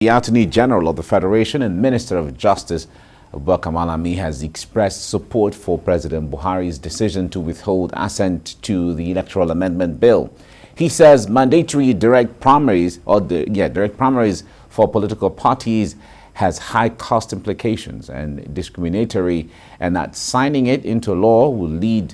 The Attorney General of the Federation and Minister of Justice, Abubakar Malami, has expressed support for President Buhari's decision to withhold assent to the Electoral Amendment Bill. He says mandatory direct primaries for political parties has high cost implications and discriminatory, and that signing it into law will lead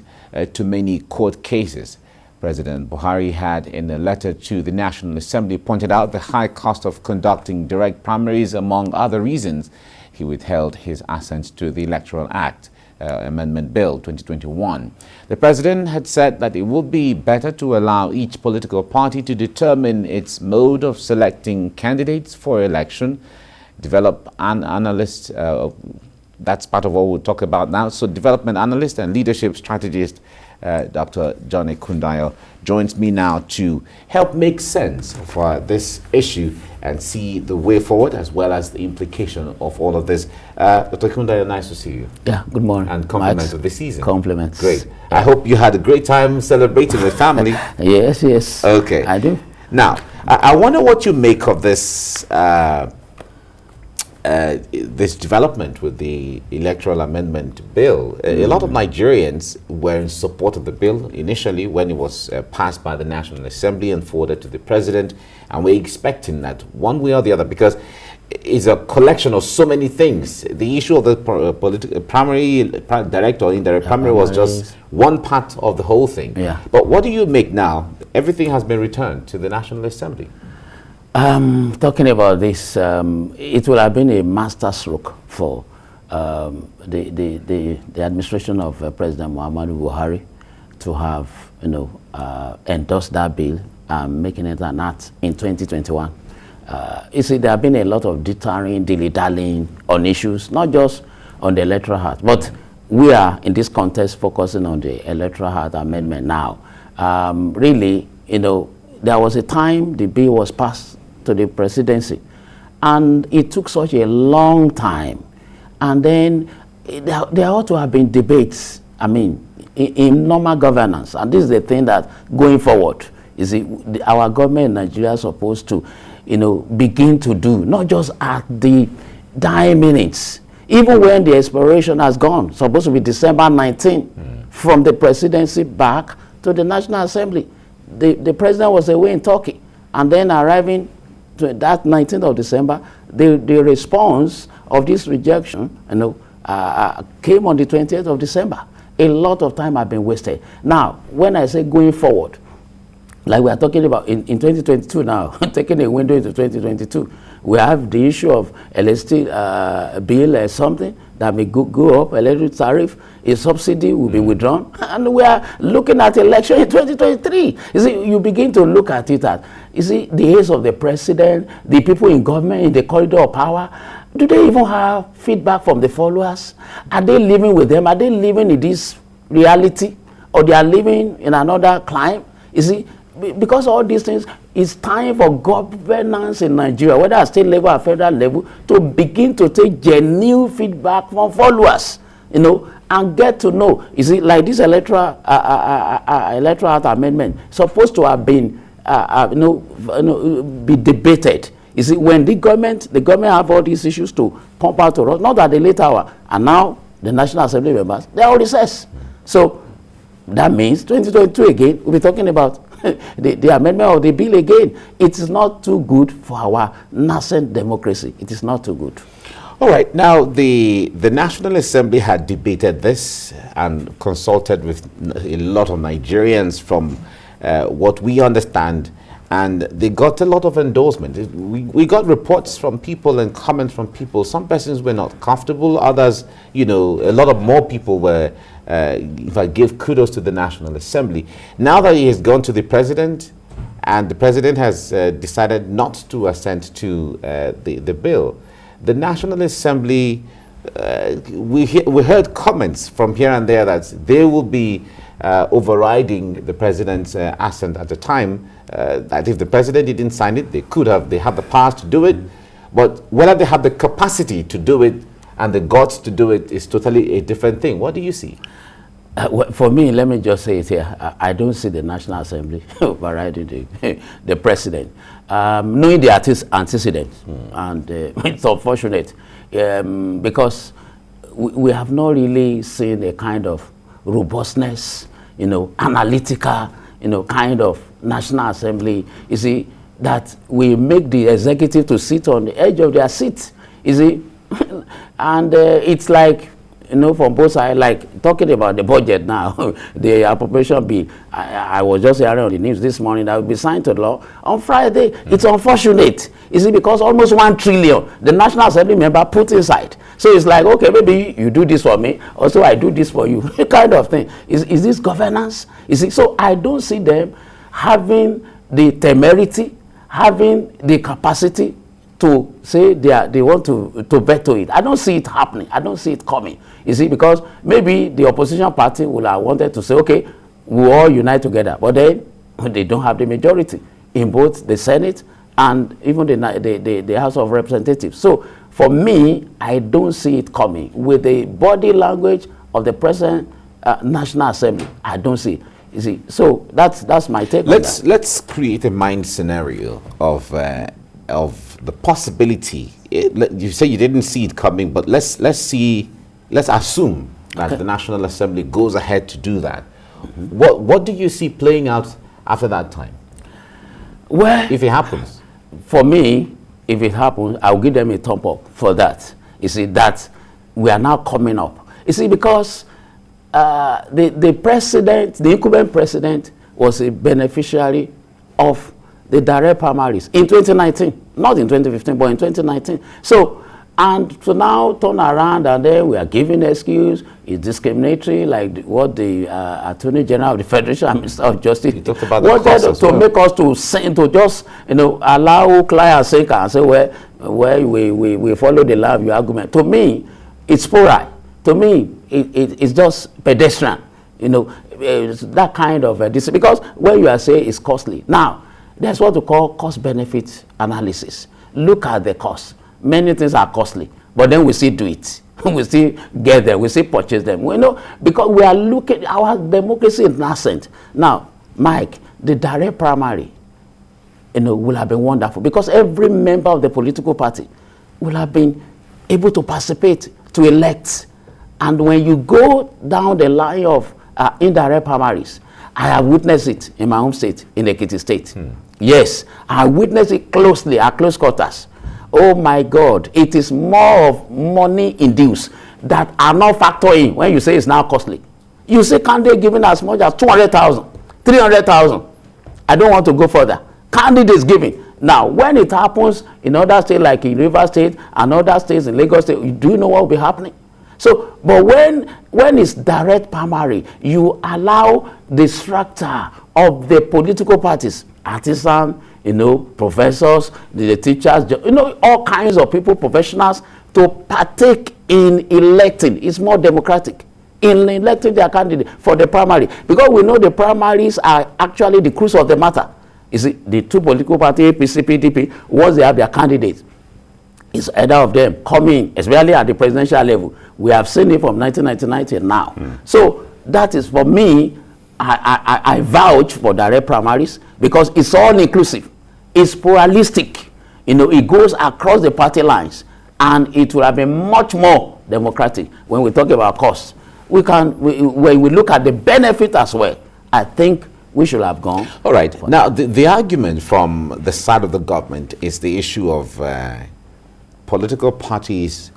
to many court cases. President Buhari had, in a letter to the National Assembly, pointed out the high cost of conducting direct primaries. Among other reasons, he withheld his assent to the Electoral Act Amendment Bill 2021. The president had said that it would be better to allow each political party to determine its mode of selecting candidates for election, develop an analyst. That's part of what we'll talk about now. So development analyst and leadership strategist Dr. Johnny Kundayo joins me now to help make sense of this issue and see the way forward as well as the implication of all of this. Dr. Kundayo, nice to see you. Yeah, good morning. And compliments of the season. Compliments. Great. I hope you had a great time celebrating with family. Yes. Okay. I do. Now, I wonder what you make of this this development with the Electoral Amendment Bill. A lot of Nigerians were in support of the bill initially when it was passed by the National Assembly and forwarded to the President, and we're expecting that one way or the other, because it's a collection of so many things. The issue of the primary, direct or indirect primary was just one part of the whole thing. Yeah. But what do you make now? Everything has been returned to the National Assembly. Talking about this, it will have been a masterstroke for the administration of President Buhari to have, endorsed that bill and making it an act in 2021. You see, there have been a lot of deterring, dilly-dallying on issues, not just on the Electoral Act, but we are in this context focusing on the Electoral Act amendment now. Really, there was a time the bill was passed to the presidency, and it took such a long time, and then there ought to have been debates, in normal governance, and this is the thing that going forward, our government in Nigeria is supposed to, begin to do, not just at the dying minutes, even when the expiration has gone, supposed to be December 19, from the presidency back to the National Assembly. The president was away in Turkey, and then arriving to that 19th of December, the response of this rejection, came on the 20th of December. A lot of time had been wasted. Now, when I say going forward, like we are talking about in 2022 now, taking a window into 2022, we have the issue of electricity bill, something that may go up, electric tariff, a subsidy will be withdrawn, and we are looking at election in 2023. You see, you begin to look at it at, the aides of the president, the people in government, in the corridor of power, do they even have feedback from the followers? Are they living with them? Are they living in this reality? Or they are living in another climate? Because all these things, it's time for governance in Nigeria, whether at state level or federal level, to begin to take genuine feedback from followers, and get to know. Like this electoral Act amendment supposed to have been, be debated. When the government have all these issues to pump out to us, not at the late hour, and now the National Assembly members, they are all recessed. So that means 2022 again, we'll be talking about the amendment of the bill again. It is not too good for our nascent democracy. It is not too good. All right. Now, the National Assembly had debated this and consulted with a lot of Nigerians from what we understand, and they got a lot of endorsement. We got reports from people and comments from people. Some persons were not comfortable. Others, a lot of more people were, if I give kudos to the National Assembly. Now that he has gone to the president, and the president has decided not to assent to the bill, the National Assembly, we heard comments from here and there that they will be overriding the president's assent at the time. That if the president didn't sign it, they have the power to do it, but whether they have the capacity to do it and the guts to do it is totally a different thing. What do you see? Well, for me, let me just say it here. I don't see the National Assembly overriding the president. Knowing the antecedents, and it's unfortunate because we have not really seen a kind of robustness, analytical, kind of National Assembly. You see, that we make the executive to sit on the edge of their seat. You see, and it's like, from both sides, like talking about the budget now, the appropriation bill. I was just hearing on the news this morning that will be signed to law on Friday. It's unfortunate. You see, because almost 1 trillion the National Assembly member put inside. So it's like, okay, maybe you do this for me, also I do this for you, kind of thing. Is this governance? You see, so I don't see them having the temerity, having the capacity to say they want to veto it. I don't see it happening. I don't see it coming. You see, because maybe the opposition party will have wanted to say, okay, we all unite together. But then they don't have the majority in both the Senate and even the House of Representatives. So for me, I don't see it coming. With the body language of the present National Assembly, I don't see it. You see, so that's my take on that. Let's create a mind scenario of the possibility. You say you didn't see it coming, but let's assume that the National Assembly goes ahead to do that. What do you see playing out after that time? Well, if it happens, for me, if it happens, I'll give them a thumb up for that. You see, that we are now coming up. You see, because the president, the incumbent president, was a beneficiary of the direct primaries in 2019, not in 2015, but in 2019. So, and to now turn around and then we are giving excuse, it's discriminatory, like what the Attorney General of the Federation and Minister of Justice wanted to make us to just allow clients sake and say, well, we follow the law of your argument. To me, it's sporadic. To me, it's just pedestrian. It's that kind of because when you are saying it's costly. Now, that's what we call cost-benefit analysis. Look at the cost. Many things are costly, but then we still do it. We still get them. We still purchase them. Because we are looking at our democracy in assent. Now, Mike, the direct primary, will have been wonderful because every member of the political party will have been able to participate to elect. And when you go down the line of indirect primaries, I have witnessed it in my home state, in Ekiti State. Yes, I witnessed it closely at close quarters. Oh my God, it is more of money induced that are not factored in when you say it's now costly. You say candidate giving as much as 200,000, 300,000. I don't want to go further. Candidates giving. Now, when it happens in other states like in Rivers State and other states in Lagos State, do you know what will be happening? So, but when it's direct primary, you allow the structure of the political parties, artisans, professors, the teachers, all kinds of people, professionals, to partake in electing. It's more democratic in electing their candidate for the primary. Because we know the primaries are actually the crux of the matter. You see, the two political parties, APC, PDP, once they have their candidates, it's either of them coming, especially at the presidential level. We have seen it from 1999 till now. So that is, for me, I vouch for direct primaries because it's all inclusive. It's pluralistic. It goes across the party lines, and it will have been much more democratic. When we talk about costs, when we look at the benefit as well, I think we should have gone. All right. Now, the argument from the side of the government is the issue of political parties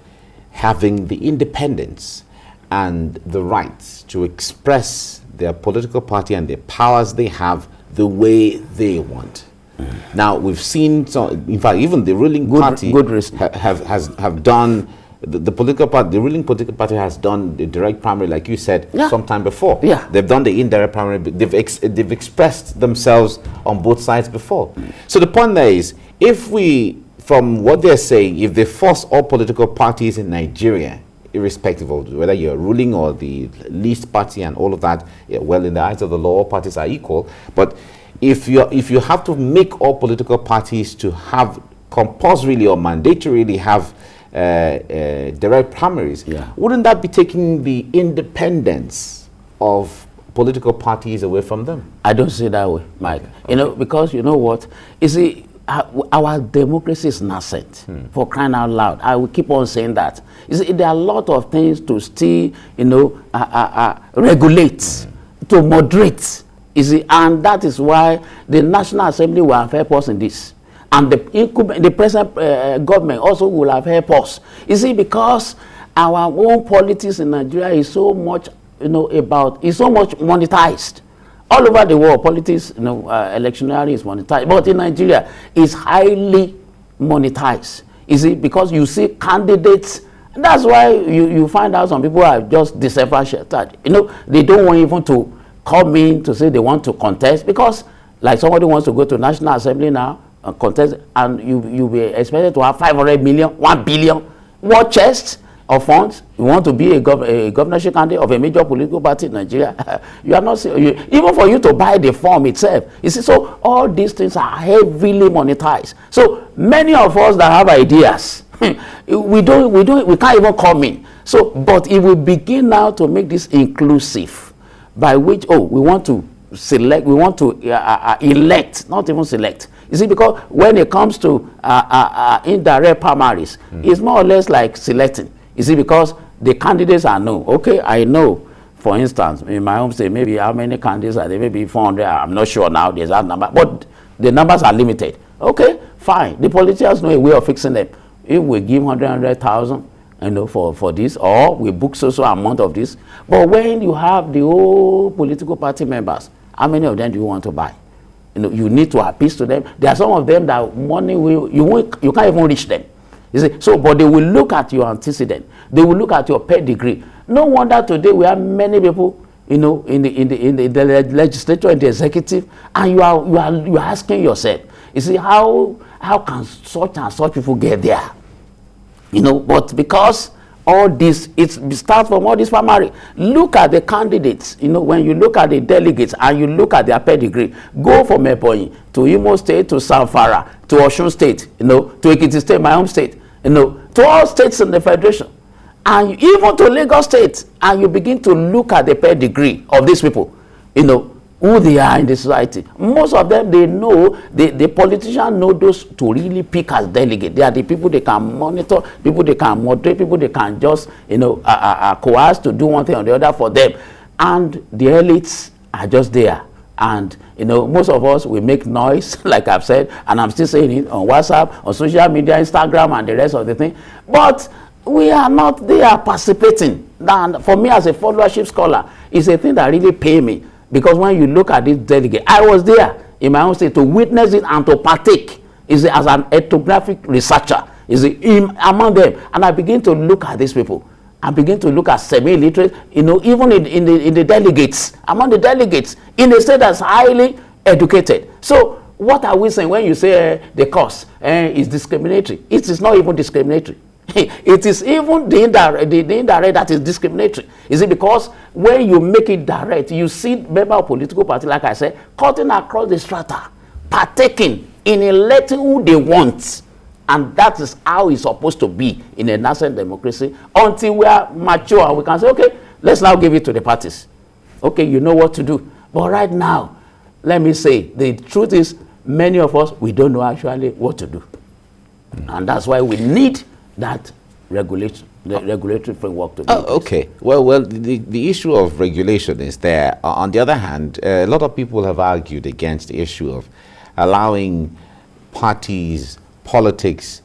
having the independence and the rights to express their political party and the powers they have the way they want. Now, we've seen, in fact, even the ruling party have done, the political party, the ruling political party has done the direct primary, like you said, sometime before. Yeah. They've done the indirect primary, but they've expressed themselves on both sides before. So the point there is, if we, from what they're saying, if they force all political parties in Nigeria, irrespective of whether you're ruling or the least party and all of that, well, in the eyes of the law, all parties are equal. But if you have to make all political parties to have compulsorily or mandatorily have direct primaries, wouldn't that be taking the independence of political parties away from them? I don't see it that way, Mike. Okay. You know, because you know what? You see, our democracy is nascent, for crying out loud. I will keep on saying that. You see, there are a lot of things to still, you know, regulate, to moderate. You see, and that is why the National Assembly will have helped us in this. And the present government also will have helped us. You see, because our own politics in Nigeria is so much, you know, is so much monetized. All over the world, politics, you know, electioneering is monetized. But in Nigeria, it's highly monetized. You see, because you see candidates. That's why you find out some people are just disenfranchised. You know, they don't want even to come in to say they want to contest, because like somebody wants to go to National Assembly now and contest, and you be expected to have 500 million, 1 billion, war chest of funds. You want to be a governorship candidate of a major political party in Nigeria. You are not even for you to buy the form itself. You see, so all these things are heavily monetized. So many of us that have ideas, we can't even come in. So, but if we begin now to make this inclusive, by which we want to select, we want to elect, not even select. You see, because when it comes to indirect primaries, it's more or less like selecting. You see, because the candidates are known. Okay, I know, for instance, in my home state, maybe how many candidates are there? Maybe 400. I'm not sure now. There's that number, but the numbers are limited. Okay, fine. The politicians know a way of fixing them. If we give 100,000, you know, for this, or we book so amount of this. But when you have the whole political party members, how many of them do you want to buy? You know, you need to appeal to them. There are some of them that money you can't even reach them. You see, so but they will look at your antecedent. They will look at your pedigree. No wonder today we have many people, you know, in the legislature, in the executive, and you are asking yourself, you see, how can such and such people get there? You know, but because all this, it starts from all this primary. Look at the candidates. You know, when you look at the delegates and you look at their pedigree, go from Ebonyi to Imo State to Zamfara to Osun State, you know, to Ekiti State, my home state, you know, to all states in the federation, and even to Lagos State, and you begin to look at the pedigree of these people, you know, who they are in the society. Most of them, they know, the politicians know those to really pick as delegate. They are the people they can monitor, people they can moderate, people they can just, you know, coerce to do one thing or the other for them. And the elites are just there. And, you know, most of us, we make noise, like I've said, and I'm still saying it on WhatsApp, on social media, Instagram, and the rest of the thing. But we are not there participating. And for me, as a followership scholar, it's a thing that really pays me. Because when you look at this delegate, I was there in my own state to witness it and to partake, as an ethnographic researcher, among them. And I begin to look at these people. I begin to look at semi-illiterate, you know, even in the delegates, among the delegates, in a state that's highly educated. So what are we saying when you say the cost is discriminatory? It is not even discriminatory. It is even the indirect that is discriminatory. Is it because when you make it direct, you see member of political party, like I said, cutting across the strata, partaking in electing who they want. And that is how it's supposed to be in a nascent democracy until we are mature and we can say, okay, let's now give it to the parties. Okay, you know what to do. But right now, let me say, the truth is, many of us, we don't know actually what to do. And that's why we need that regulatory framework to be okay. Well, the issue of regulation is there. On the other hand, a lot of people have argued against the issue of allowing parties, politics,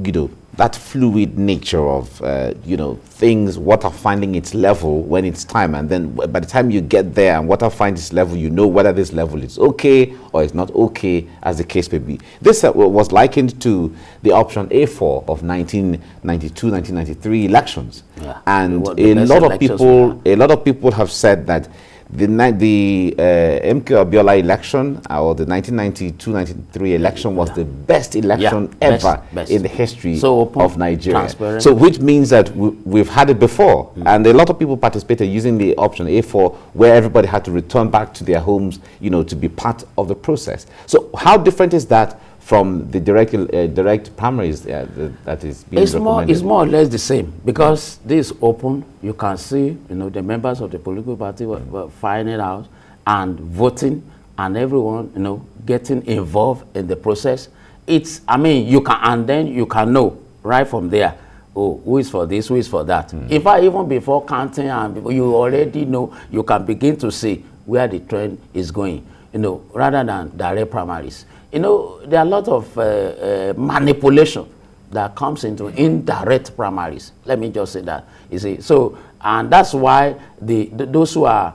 you know, that fluid nature of, you know, things, water finding its level when it's time. And then by the time you get there and water finds its level, you know whether this level is okay or it's not okay, as the case may be. This was likened to the option A4 of 1992, 1993 elections. Yeah. And a lot of people have said that the MK Abiola election, or the 1992-93 election, was the best election ever in the history of Nigeria. So which means that we've had it before, and a lot of people participated using the option A4, where everybody had to return back to their homes, you know, to be part of the process. So how different is that from the direct primaries that is being recommended? It's more or less the same, because this is open. You can see, the members of the political party were finding out and voting, and everyone, getting involved in the process. You can, and then you can know right from there, oh, who is for this, who is for that. In fact, even before counting, and you already know, you can begin to see where the trend is going, rather than direct primaries. There are a lot of manipulation that comes into indirect primaries. Let me just say that. You see, so, and that's why those who are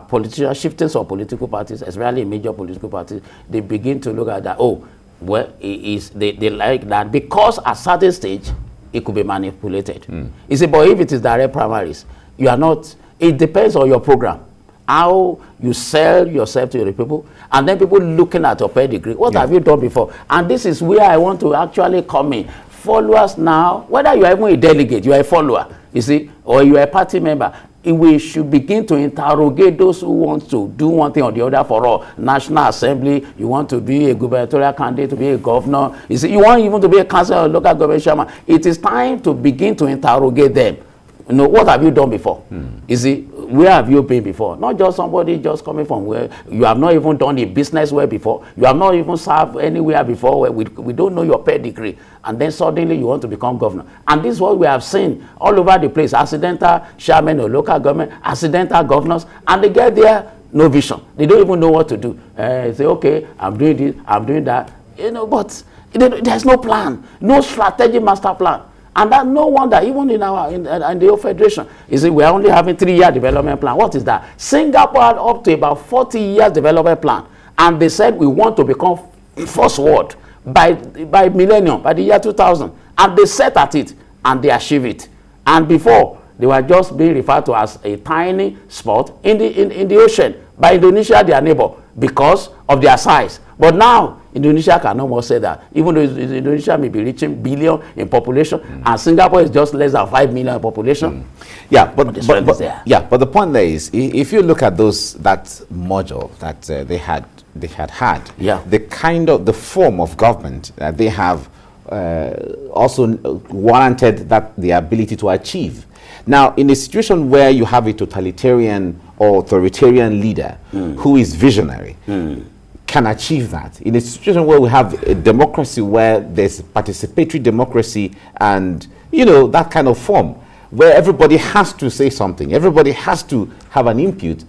politicians, shifters of political parties, especially major political parties, they begin to look at that. Oh, well, they like that, because at certain stage it could be manipulated. You see, but if it is direct primaries, you are not. It depends on your program, how you sell yourself to the people, and then people looking at your pedigree. What have you done before? And this is where I want to actually come in. Followers now, whether you are even a delegate, you are a follower, you see, or you are a party member, we should begin to interrogate those who want to do one thing or the other for all. National Assembly, you want to be a gubernatorial candidate, to be a governor, you see, you want even to be a councillor or local government chairman. It is time to begin to interrogate them. What have you done before? You see, where have you been before? Not just somebody just coming from where you have not even done a business where before. You have not even served anywhere before where we don't know your pedigree. And then suddenly you want to become governor. And this is what we have seen all over the place. Accidental chairmen of local government, accidental governors, and they get there, no vision. They don't even know what to do. They say, okay, I'm doing this, I'm doing that. But there's no plan, no strategic master plan. And that no wonder, even in the whole federation, you see, we are only having 3-year development plan. What is that? Singapore had up to about 40 years development plan, and they said we want to become first world by millennium, by the year 2000, and they set at it and they achieve it. And before, they were just being referred to as a tiny spot in the ocean by Indonesia, their neighbor, because of their size. But now Indonesia can no more say that, even though Indonesia may be reaching billion in population, and Singapore is just less than 5 million in population. But the point there is, if you look at that module that they had, the form of government that they have also warranted that the ability to achieve. Now, in a situation where you have a totalitarian or authoritarian leader who is visionary, can achieve that, in a situation where we have a democracy where there's participatory democracy and, that kind of form, where everybody has to say something, everybody has to have an input,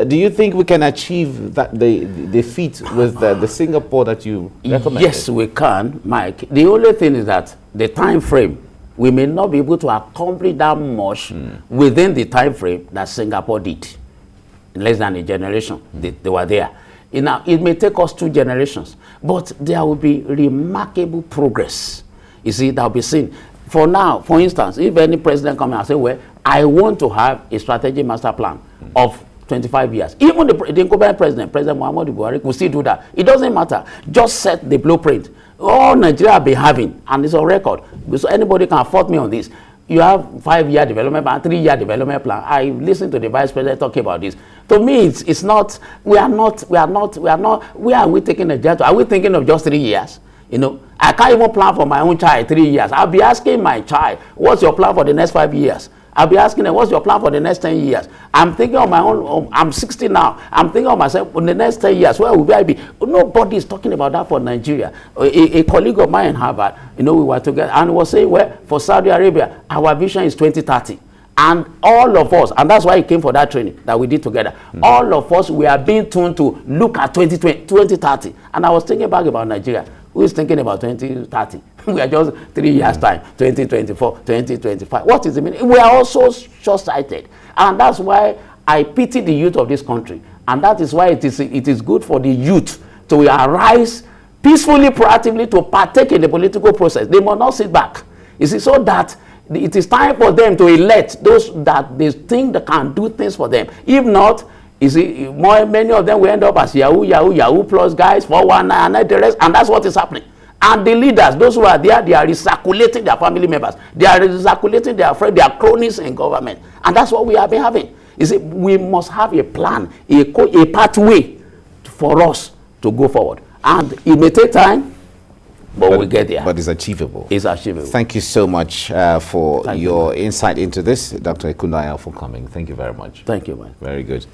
do you think we can achieve that the feat with the Singapore that you recommended? Yes, we can, Mike. The only thing is that the time frame, we may not be able to accomplish that much within the time frame that Singapore did. In less than a generation, they were there. It may take us 2 generations, but there will be remarkable progress. You see, that will be seen. For now, for instance, if any president comes and say, well, I want to have a strategic master plan of 25 years. Even the incumbent President Buhari, will still do that. It doesn't matter. Just set the blueprint. All Nigeria will be having, and it's on record, so anybody can afford me on this. You have 5-year development plan, 3-year development plan. I listened to the vice president talking about this. To me, it's not. Where are we taking a jet? Are we thinking of just 3 years? I can't even plan for my own child 3 years. I'll be asking my child, what's your plan for the next 5 years? I'll be asking them, what's your plan for the next 10 years? I'm thinking of my own, I'm 60 now. I'm thinking of myself, in the next 10 years, where will I be? Nobody is talking about that for Nigeria. A colleague of mine in Harvard, we were together, and was saying, well, for Saudi Arabia, our vision is 2030. And all of us, and that's why he came for that training that we did together, all of us, we are being tuned to look at 2030. And I was thinking back about Nigeria. Who is thinking about 2030? We are just 3 years' time, 2024, 2025. What is the meaning? We are also short-sighted. And that's why I pity the youth of this country. And that is why it is good for the youth to arise peacefully, proactively, to partake in the political process. They must not sit back. You see, so that it is time for them to elect those that they think they can do things for them. If not, you see, many of them will end up as Yahoo plus guys, 419, and the rest, and that's what is happening. And the leaders, those who are there, they are recirculating their family members. They are recirculating their friends, their cronies in government. And that's what we have been having. You see, we must have a plan, a pathway for us to go forward. And it may take time. but we'll get there. But it's achievable. It's achievable. Thank you so much for your insight into this, Dr. Ekunaya, for coming. Thank you very much. Thank you, man. Very good.